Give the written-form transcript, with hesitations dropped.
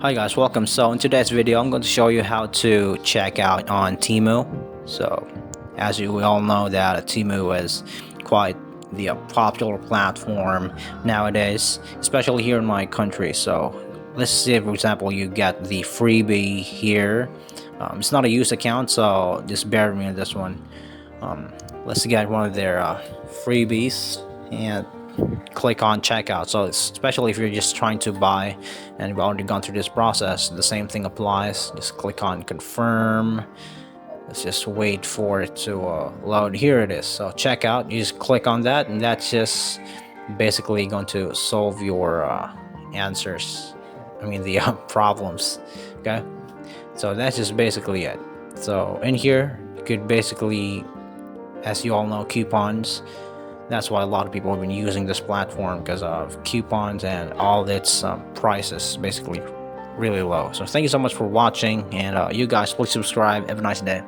Hi guys, welcome. So in today's video I'm going to show you how to check out on Temu. So as we all know that Temu is quite the popular platform nowadays, especially here in my country. So let's say for example you get the freebie here. It's not a used account, so just bear with me on this one. Let's get one of their freebies and click on checkout. So especially if you're just trying to buy and you've already gone through this process, the same thing applies. Just click on confirm. Let's just wait for it to load. Here it is. So checkout, you just click on that and that's just basically going to solve your answers, the problems. Okay, so that's just basically it. So in here you could basically, as you all know, coupons. That's why a lot of people have been using this platform, because of coupons and all its prices basically really low. So thank you so much for watching, and you guys please subscribe. Have a nice day.